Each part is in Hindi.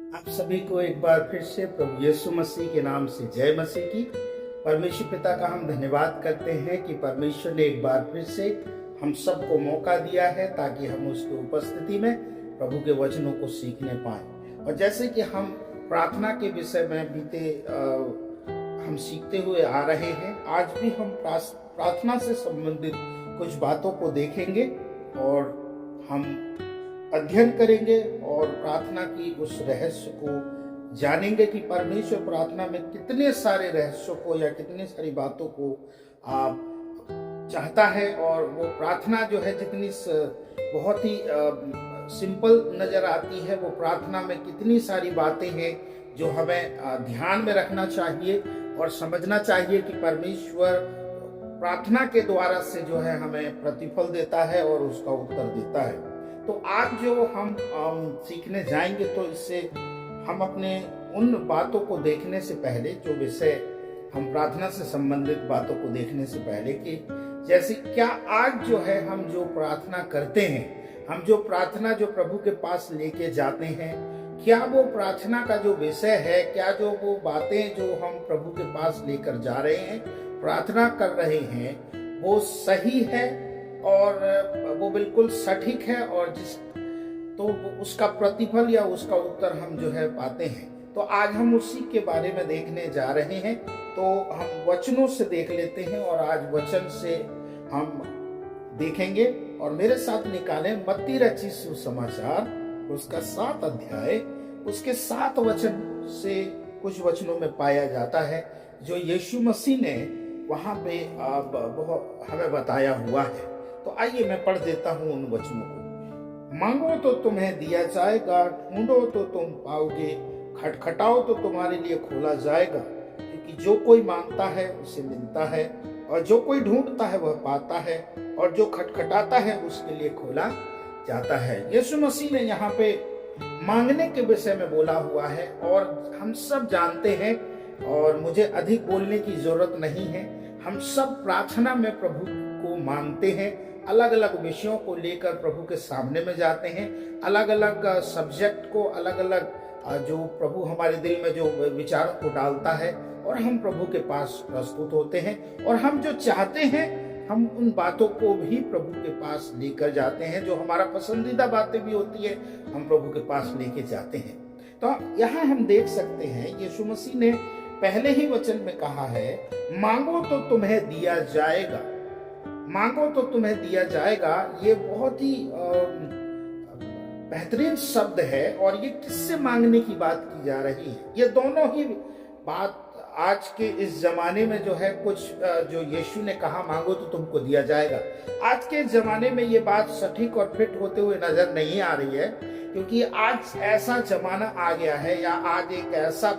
आप सभी को एक बार फिर से प्रभु यीशु मसीह के नाम से जय मसीह की। परमेश्वर पिता का हम धन्यवाद करते हैं कि परमेश्वर ने एक बार फिर से हम सबको मौका दिया है ताकि हम उसकी उपस्थिति में प्रभु के वचनों को सीखने पाएं। और जैसे कि हम प्रार्थना के विषय में बीते हम सीखते हुए आ रहे हैं, आज भी हम प्रार्थना से संबंधित कुछ बातों को देखेंगे और हम अध्ययन करेंगे और प्रार्थना की उस रहस्य को जानेंगे कि परमेश्वर प्रार्थना में कितने सारे रहस्यों को या कितनी सारी बातों को चाहता है। और वो प्रार्थना जो है जितनी बहुत ही सिंपल नजर आती है, वो प्रार्थना में कितनी सारी बातें हैं जो हमें ध्यान में रखना चाहिए और समझना चाहिए कि परमेश्वर प्रार्थना के द्वारा से जो है हमें प्रतिफल देता है और उसका उत्तर देता है। तो आज जो हम सीखने जाएंगे, तो इससे हम अपने उन बातों को देखने से पहले, जो विषय हम प्रार्थना से संबंधित बातों को देखने से पहले, कि जैसे क्या आज जो है हम जो प्रार्थना करते हैं, हम जो प्रार्थना जो प्रभु के पास लेके जाते हैं, क्या वो प्रार्थना का जो विषय है, क्या जो वो बातें जो हम प्रभु के पास लेकर जा रहे हैं, प्रार्थना कर रहे हैं, वो सही है और वो बिल्कुल सटीक है और तो उसका प्रतिफल या उसका उत्तर हम जो है पाते हैं। तो आज हम उसी के बारे में देखने जा रहे हैं। तो हम वचनों से देख लेते हैं और आज वचन से हम देखेंगे। और मेरे साथ निकालें मत्ती रचित सुसमाचार, उसका 7 अध्याय, उसके 7 वचन से कुछ वचनों में पाया जाता है जो यीशु मसीह ने वहां पे हमें बताया हुआ है। तो आइए मैं पढ़ देता हूं उन वचनों को। मांगो तो तुम्हें दिया जाएगा, ढूंढो तो तुम पाओगे, खटखटाओ तो तुम्हारे लिए खोला जाएगा। क्योंकि जो कोई मांगता है उसे मिलता है, और जो कोई ढूंढता है वह पाता है, और जो खटखटाता है उसके लिए खोला जाता है। यीशु मसीह ने यहाँ पे मांगने के विषय में बोला हुआ है और हम सब जानते हैं और मुझे अधिक बोलने की जरूरत नहीं है। हम सब प्रार्थना में प्रभु को मांगते हैं, अलग अलग विषयों को लेकर प्रभु के सामने में जाते हैं, अलग अलग सब्जेक्ट को, अलग अलग जो प्रभु हमारे दिल में जो विचारों को डालता है, और हम प्रभु के पास प्रस्तुत होते हैं। और हम जो चाहते हैं हम उन बातों को भी प्रभु के पास लेकर जाते हैं। जो हमारा पसंदीदा बातें भी होती है हम प्रभु के पास लेके जाते हैं। तो यहाँ हम देख सकते हैं यीशु मसीह ने पहले ही वचन में कहा है, मांगो तो तुम्हें दिया जाएगा। मांगो तो तुम्हें दिया जाएगा, ये बहुत ही बेहतरीन शब्द है। और ये किससे मांगने की बात की जा रही है? ये दोनों ही बात आज के इस जमाने में जो है, कुछ जो यीशु ने कहा मांगो तो तुमको दिया जाएगा, आज के जमाने में ये बात सटीक और फिट होते हुए नजर नहीं आ रही है। क्योंकि आज ऐसा जमाना आ गया है, या आज एक ऐसा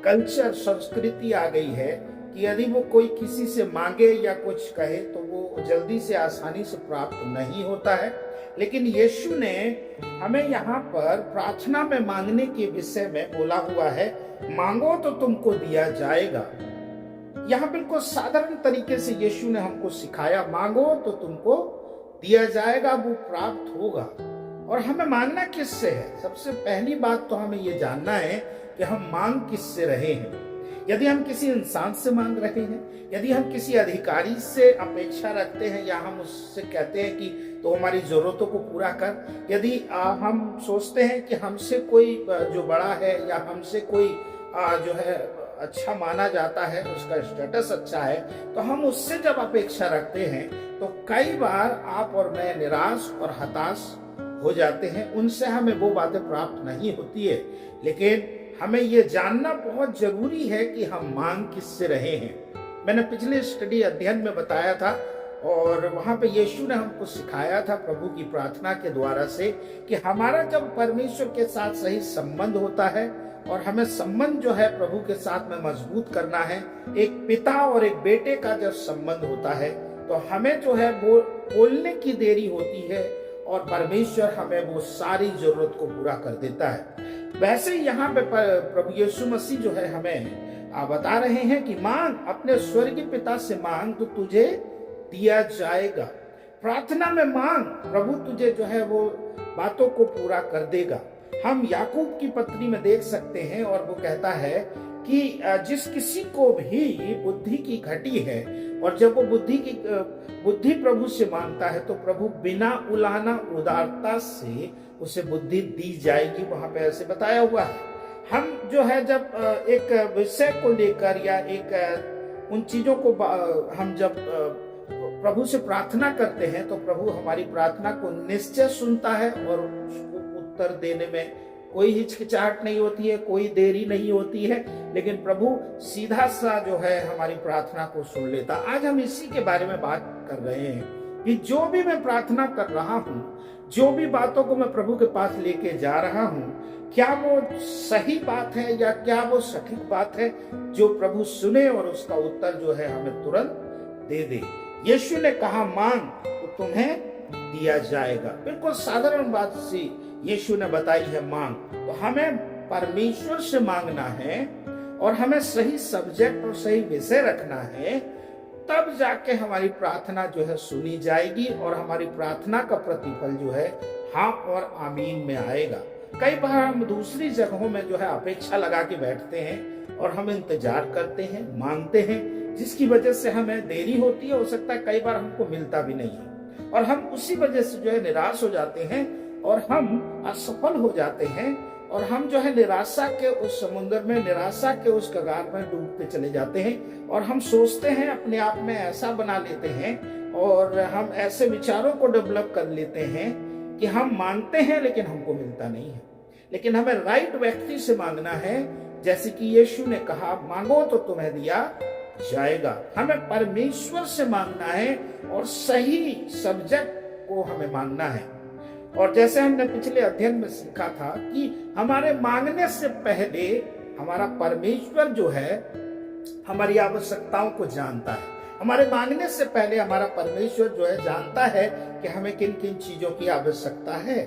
कल्चर, संस्कृति आ गई है कि यदि वो कोई किसी से मांगे या कुछ कहे तो वो जल्दी से, आसानी से प्राप्त नहीं होता है। लेकिन यीशु ने हमें यहाँ पर प्रार्थना में मांगने के विषय में बोला हुआ है, मांगो तो तुमको दिया जाएगा। यहाँ बिल्कुल साधारण तरीके से यीशु ने हमको सिखाया, मांगो तो तुमको दिया जाएगा, वो प्राप्त होगा। और हमें मांगना किससे है? सबसे पहली बात तो हमें ये जानना है कि हम मांग किससे रहे हैं। यदि हम किसी इंसान से मांग रहे हैं, यदि हम किसी अधिकारी से अपेक्षा रखते हैं, या हम उससे कहते हैं कि तो हमारी जरूरतों को पूरा कर, यदि हम सोचते हैं कि हमसे कोई जो बड़ा है या हमसे कोई जो है अच्छा माना जाता है, उसका स्टेटस अच्छा है, तो हम उससे जब अपेक्षा रखते हैं तो कई बार आप और मैं निराश और हताश हो जाते हैं। उनसे हमें वो बातें प्राप्त नहीं होती है। लेकिन हमें ये जानना बहुत जरूरी है कि हम मांग किससे रहे हैं। मैंने पिछले स्टडी अध्ययन में बताया था, और वहां पे यीशु ने हमको सिखाया था प्रभु की प्रार्थना के द्वारा से, कि हमारा जब परमेश्वर के साथ सही संबंध होता है, और हमें संबंध जो है प्रभु के साथ में मजबूत करना है, एक पिता और एक बेटे का जब संबंध होता है, तो हमें जो है वो बोलने की देरी होती है और परमेश्वर हमें वो सारी जरूरत को पूरा कर देता है। वैसे यहाँ पे प्रभु यीशु मसीह जो है हमें बता रहे हैं कि मांग, अपने स्वर्गीय पिता से मांग तो तुझे दिया जाएगा। प्रार्थना में मांग, प्रभु तुझे जो है वो बातों को पूरा कर देगा। हम याकूब की पत्री में देख सकते हैं और वो कहता है कि जिस किसी को भी बुद्धि की घटी है, और जब वो बुद्धि प्रभु से मांगता है तो प्रभु बिना उलाहना उदारता से उसे बुद्धि दी जाएगी। वहां पे ऐसे बताया हुआ है। हम जो है जब एक विषय को लेकर या एक उन चीजों को हम जब प्रभु से प्रार्थना करते हैं तो प्रभु हमारी प्रार्थना को निश्चय सुनता है और उसको उत्तर देने में कोई हिचकिचाहट नहीं होती है, कोई देरी नहीं होती है, लेकिन प्रभु सीधा सा जो है हमारी प्रार्थना को सुन लेता। आज हम इसी के बारे में बात कर रहे हैं कि जो भी मैं प्रार्थना कर रहा हूं, जो भी बातों को मैं प्रभु के पास लेके जा रहा हूं, क्या वो सही बात है या क्या वो सटीक बात है जो प्रभु सुने और उसका उत्तर जो है हमें तुरंत दे दे। यीशु ने कहा मांग तो तुम्हें दिया जाएगा। बिल्कुल साधारण बात सी यीशु ने बताई है, मांग। तो हमें परमेश्वर से मांगना है और हमें सही सब्जेक्ट और सही विषय रखना है, तब जाके हमारी प्रार्थना जो है सुनी जाएगी और हमारी प्रार्थना का प्रतिफल जो है हाँ और आमीन में आएगा। कई बार हम दूसरी जगहों में जो है अपेक्षा लगा के बैठते हैं और हम इंतजार करते हैं, मांगते हैं, जिसकी वजह से हमें देरी होती है। हो सकता है कई बार हमको मिलता भी नहीं है और हम उसी वजह से जो है निराश हो जाते हैं और हम असफल हो जाते हैं और हम जो है निराशा के उस समुद्र में, निराशा के उस कगार में डूबते चले जाते हैं और हम सोचते हैं, अपने आप में ऐसा बना लेते हैं और हम ऐसे विचारों को डेवलप कर लेते हैं कि हम मांगते हैं लेकिन हमको मिलता नहीं है। लेकिन हमें राइट व्यक्ति से मांगना है, जैसे कि यीशु ने कहा मांगो तो तुम्हें दिया जाएगा। हमें परमेश्वर से मांगना है और सही सब्जेक्ट को हमें मांगना है। और जैसे हमने पिछले अध्ययन में सीखा था कि हमारे मांगने से पहले हमारा परमेश्वर जो है हमारी आवश्यकताओं को जानता है। हमारे मांगने से पहले हमारा परमेश्वर जो है जानता है कि हमें किन किन चीजों की आवश्यकता है।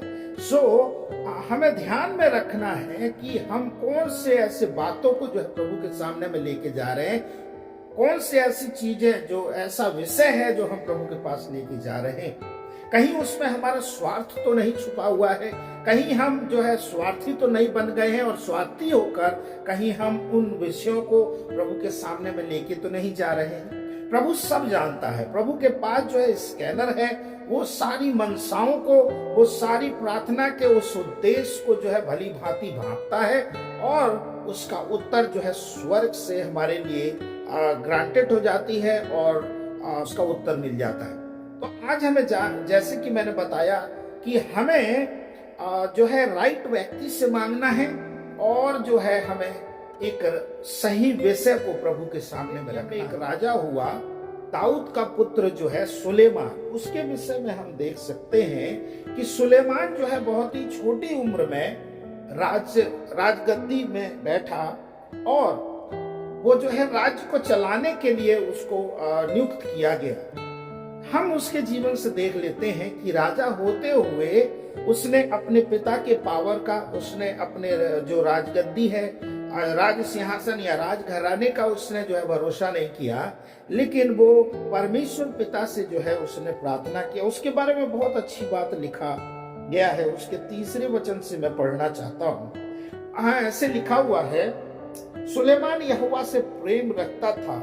हमें ध्यान में रखना है कि हम कौन से ऐसे बातों को जो है प्रभु के सामने में लेके जा रहे हैं, कौन सी ऐसी चीजें जो ऐसा विषय है जो हम प्रभु के पास लेके जा रहे हैं। कहीं उसमें हमारा स्वार्थ तो नहीं छुपा हुआ है, कहीं हम जो है स्वार्थी तो नहीं बन गए हैं और स्वार्थी होकर कहीं हम उन विषयों को प्रभु के सामने में लेके तो नहीं जा रहे हैं। प्रभु सब जानता है। प्रभु के पास जो है स्कैनर है, वो सारी मनसाओं को, वो सारी प्रार्थना के उस उद्देश्य को जो है भली भांति भांपता है और उसका उत्तर जो है स्वर्ग से हमारे लिए ग्रांटेड हो जाती है और उसका उत्तर मिल जाता है। तो आज हमें जैसे कि मैंने बताया कि हमें जो है राइट व्यक्ति से मांगना है और जो है हमें एक सही विषय को प्रभु के सामने में रखना। एक राजा हुआ, दाऊद का पुत्र जो है सुलेमान, उसके विषय में हम देख सकते हैं कि सुलेमान जो है बहुत ही छोटी उम्र में राजगद्दी में बैठा और वो जो है राज्य को चलाने के लिए उसको नियुक्त किया गया। हम उसके जीवन से देख लेते हैं कि राजा होते हुए उसने अपने पिता के पावर का, उसने अपने जो राजगद्दी है, राज सिंहासन या राजघराने का उसने जो है भरोसा नहीं किया, लेकिन वो परमेश्वर पिता से जो है उसने प्रार्थना किया। उसके बारे में बहुत अच्छी बात लिखा गया है, उसके 3 वचन से मैं पढ़ना चाहता हूँ। हाँ, ऐसे लिखा हुआ है, सुलेमान यहोवा से प्रेम रखता था।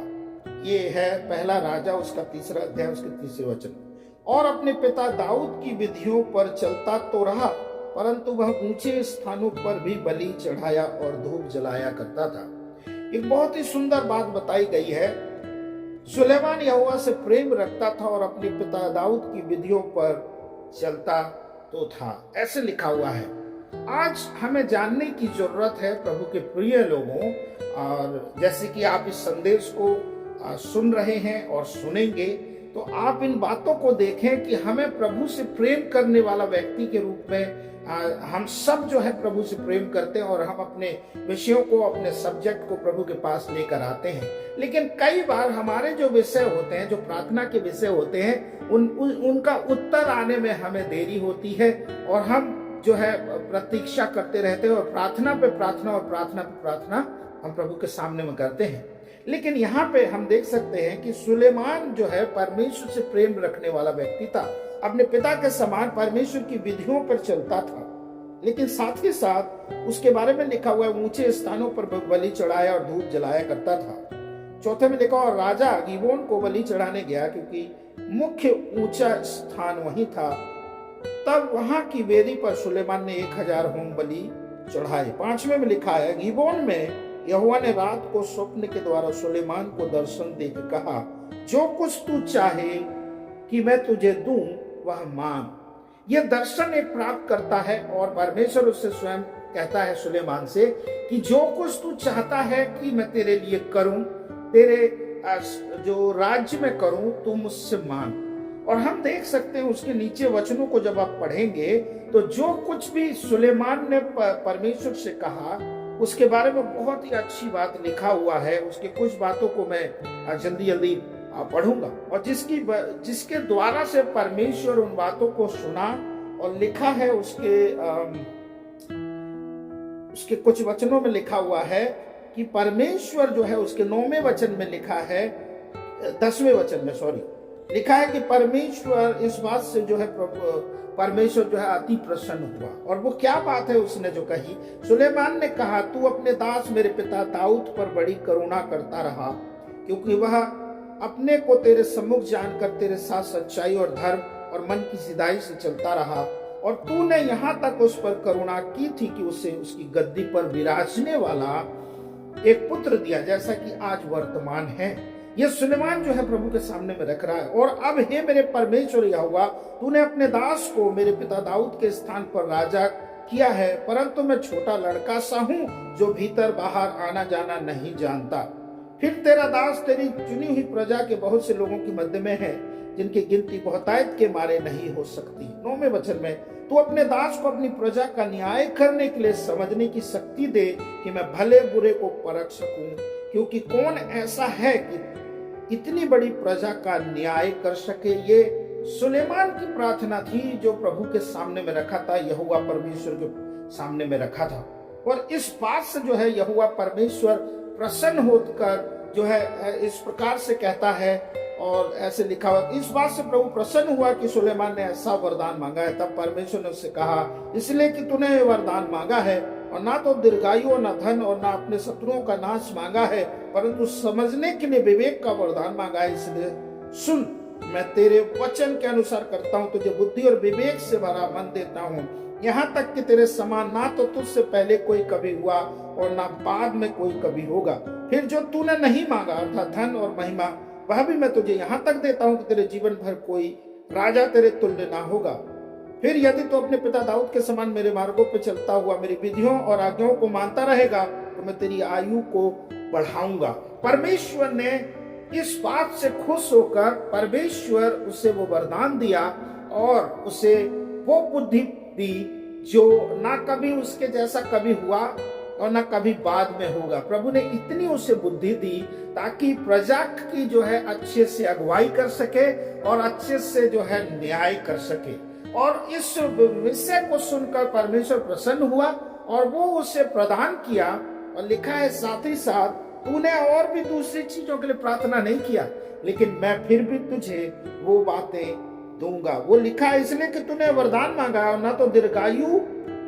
ये है पहला राजा उसका 3 अध्याय उसके 3 वचन। और अपने पिता दाऊद की विधियों पर चलता तो रहा, परंतु वह ऊंचे स्थानों पर भी बलि चढ़ाया और धूप जलाया करता था। एक बहुत ही सुंदर बात बताई गई है, सुलेमान यहोवा से प्रेम रखता था और अपने पिता दाऊद की विधियों पर चलता तो था, ऐसे लिखा हुआ है। आज हमें जानने की जरूरत है प्रभु के प्रिय लोगों, और जैसे कि आप इस संदेश को सुन रहे हैं और सुनेंगे, तो आप इन बातों को देखें कि हमें प्रभु से प्रेम करने वाला व्यक्ति के रूप में हम सब जो है प्रभु से प्रेम करते हैं और हम अपने विषयों को, अपने सब्जेक्ट को प्रभु के पास लेकर आते हैं। लेकिन कई बार हमारे जो विषय होते हैं, जो प्रार्थना के विषय होते हैं, उनका उत्तर आने में हमें देरी होती है और हम जो है प्रतीक्षा करते रहते हैं और प्रार्थना पे प्रार्थना और प्रार्थना पे प्रार्थना हम प्रभु के सामने में करते हैं। लेकिन यहाँ पे हम देख सकते हैं कि सुलेमान जो है परमेश्वर से प्रेम रखने वाला व्यक्ति था, अपने पिता के समान परमेश्वर की विधियों पर चलता था। लेकिन साथ ही साथ उसके बारे में लिखा हुआ है ऊंचे स्थानों पर बलि चढ़ाया और धूप जलाया करता था। चौथे में लिखा और राजा गिबोन को बलि चढ़ाने गया क्योंकि मुख्य ऊंचा स्थान वहीं था। तब वहां की वेदी पर सुलेमान ने 1000 होम बलि चढ़ाए। 5वें में लिखा है गिबोन में यहोवा ने रात को स्वप्न के द्वारा सुलेमान को दर्शन देकर कहा, जो कुछ तू चाहे कि मैं तुझे दूं वह मांग। यह दर्शन एक प्राप्त करता है और परमेश्वर उससे स्वयं कहता है सुलेमान से कि जो कुछ तू चाहता है कि मैं तेरे लिए करूं, तेरे जो राज्य में करूं, तू मुझसे मांग। और हम देख सकते हैं उसके नीचे वचनों को जब आप पढ़ेंगे तो जो कुछ भी सुलेमान ने परमेश्वर से कहा उसके बारे में बहुत ही अच्छी बात लिखा हुआ है। उसके कुछ बातों को मैं जल्दी जल्दी पढ़ूंगा और जिसके द्वारा से परमेश्वर उन बातों को सुना और लिखा है। उसके कुछ वचनों में लिखा हुआ है कि परमेश्वर जो है उसके 9वें वचन में लिखा है, 10वें वचन में लिखा है कि परमेश्वर इस बात से जो है परमेश्वर जो है अति प्रसन्न हुआ। और वो क्या बात है उसने जो कही, सुलेमान ने कहा तू अपने दास मेरे पिता दाऊद पर बड़ी करुणा करता रहा, क्योंकि वह अपने को तेरे सम्मुख जानकर तेरे साथ सच्चाई और धर्म और मन की सीधाई से चलता रहा। और तूने यहाँ तक उस पर करुणा की थी कि उसे उसकी गद्दी पर विराजने वाला एक पुत्र दिया, जैसा कि आज वर्तमान है। यह सुलेमान जो है प्रभु के सामने में रख रहा है। और अब हे मेरे परमेश्वर यहोवा, तूने अपने दास को मेरे पिता दाऊद के स्थान पर राजा किया है, परंतु मैं छोटा लड़का सा हूं जो भीतर बाहर आना जाना नहीं जानता। फिर तेरा दास तेरी चुनी हुई प्रजा के बहुत से लोगों के मध्य में है, जिनकी गिनती बहुतायत के मारे नहीं हो सकती। 9वें वचन में तू अपने दास को अपनी प्रजा का न्याय करने के लिए समझने की शक्ति दे कि मैं भले बुरे को परख सकूं, क्योंकि कौन ऐसा है कि इतनी बड़ी प्रजा का न्याय कर सके। ये सुलेमान की प्रार्थना थी जो प्रभु के सामने में रखा था, यहोवा परमेश्वर के सामने में रखा था। और इस बात से जो है यहोवा परमेश्वर प्रसन्न होकर जो है इस प्रकार से कहता है, और ऐसे लिखा हुआ इस बात से प्रभु प्रसन्न हुआ कि सुलेमान ने ऐसा वरदान मांगा है। तब परमेश्वर ने उससे कहा, इसलिए कि तूने ये वरदान मांगा है और ना तो दीर्घायु ना धन और ना अपने शत्रुओं का नाश मांगा है, परंतु समझने के लिए विवेक का वरदान मांगा है। इसलिए सुन, मैं तेरे वचन के अनुसार करता हूँ, तुझे बुद्धि और विवेक से भरा मन देता हूँ, यहाँ तक कि तेरे समान ना तो तुझसे पहले कोई कभी हुआ और ना बाद में कोई कभी होगा। फिर जो तूने नहीं मांगा अर्थात धन और महिमा, वह भी मैं तुझे यहाँ तक देता हूँ कि तेरे जीवन भर कोई राजा तेरे तुल्य ना होगा। फिर यदि तू अपने पिता दाऊद के समान मेरे मार्गों पर चलता हुआ मेरी विधियों और आज्ञाओं को मानता रहेगा तो मैं तेरी आयु को बढ़ाऊंगा। परमेश्वर ने इस बात से खुश होकर परमेश्वर उसे वो वरदान दिया और उसे वो बुद्धि दी जो ना कभी उसके जैसा कभी हुआ और ना कभी बाद में होगा। प्रभु ने इतनी उसे बुद्धि दी ताकि प्रजा की जो है अच्छे से अगुवाई कर सके और अच्छे से जो है न्याय कर सके। और इस विषय को सुनकर परमेश्वर प्रसन्न हुआ और वो उसे प्रदान किया। और लिखा है साथ ही साथ तूने और भी दूसरी चीजों के लिए प्रार्थना नहीं किया, लेकिन मैं फिर भी तुझे वो बातें दूंगा। वो लिखा है इसलिए कि तूने वरदान मांगा और ना तो दीर्घायु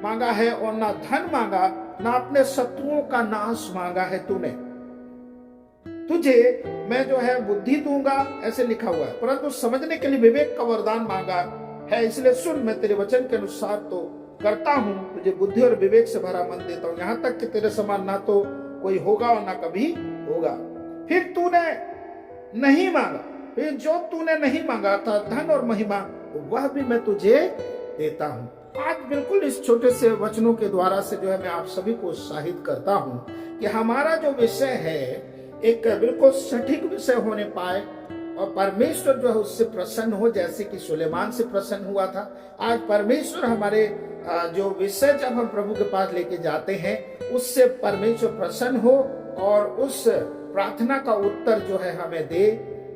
मांगा है और ना धन मांगा, ना अपने शत्रुओं का नाश मांगा है तूने। तुझे मैं जो है बुद्धि दूंगा, ऐसे लिखा हुआ है, परंतु समझने के लिए विवेक का वरदान मांगा है। इसलिए सुन, मैं तेरे वचन के अनुसार तो करता हूँ, तुझे बुद्धि और विवेक से भरा मन देता हूँ, यहाँ तक कि तेरे समान ना तो कोई होगा और ना कभी होगा। फिर तूने नहीं मांगा, फिर जो तूने नहीं मांगा था धन और महिमा, वह भी मैं तुझे देता हूँ। आज बिल्कुल इस छोटे से वचनों के द्वारा से जो है मैं आप सभी को उत्साहित करता हूँ कि हमारा जो विषय है एक बिल्कुल सटीक विषय होने पाए और परमेश्वर जो है उससे प्रसन्न हो, जैसे कि सुलेमान से प्रसन्न हुआ था। आज परमेश्वर हमारे जो विषय जब हम प्रभु के पास लेके जाते हैं उससे परमेश्वर प्रसन्न हो और उस प्रार्थना का उत्तर जो है हमें दे।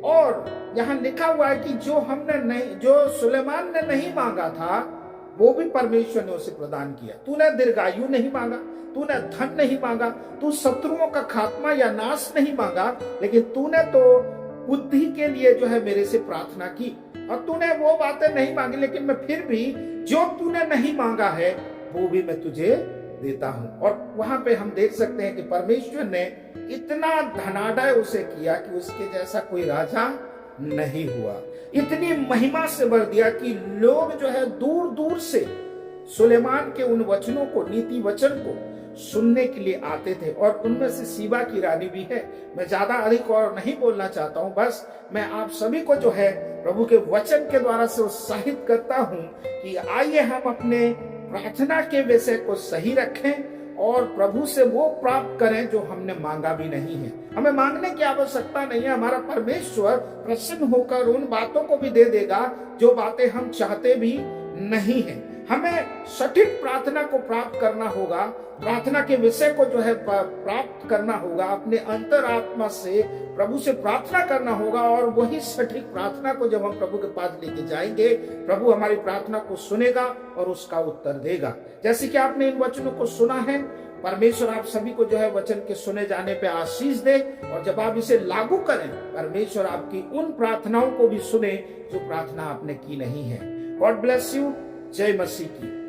और यहाँ लिखा हुआ है कि जो सुलेमान ने नहीं मांगा था वो भी परमेश्वर ने उसे प्रदान किया। तूने दीर्घायु नहीं मांगा, तूने धन नहीं मांगा, तू शत्रुओं का खात्मा या नाश नहीं मांगा, लेकिन तूने तो बुद्धि के लिए जो है मेरे से प्रार्थना की। और तूने वो बातें नहीं मांगी, लेकिन मैं फिर भी जो तूने नहीं मांगा है वो भी मैं तुझे देता हूं। और वहां पे हम देख सकते हैं कि परमेश्वर ने इतना धनाढ्य उसे किया कि उसके जैसा कोई राजा नहीं हुआ। इतनी महिमा से भर दिया कि लोग जो है दूर दूर से सुलेमान के उन वचनों को, नीति वचन को सुनने के लिए आते थे। और उनमें से सीबा की रानी भी है। मैं ज्यादा अधिक और नहीं बोलना चाहता हूं, बस मैं आप सभी को जो है प्रभु के वचन के द्वारा से उत्साहित करता हूं कि आइए हम अपने प्रार्थना के विषय को सही रखें और प्रभु से वो प्राप्त करें जो हमने मांगा भी नहीं है। हमें मांगने की आवश्यकता नहीं है। हमारा परमेश्वर प्रसन्न होकर उन बातों को भी दे देगा जो बातें हम चाहते भी नहीं है। हमें सटीक प्रार्थना को प्राप्त करना होगा, प्रार्थना के विषय को जो है प्राप्त करना होगा, अपने अंतरात्मा से प्रभु से प्रार्थना करना होगा। और वही सटीक प्रार्थना को जब हम प्रभु के पास लेके जाएंगे, प्रभु हमारी प्रार्थना को सुनेगा और उसका उत्तर देगा। जैसे कि आपने इन वचनों को सुना है, परमेश्वर आप सभी को जो है वचन के सुने जाने पे आशीष दे। और जब आप इसे लागू करें, परमेश्वर आपकी उन प्रार्थनाओं को भी सुने जो प्रार्थना आपने की नहीं है। God bless you. जय मसीह की।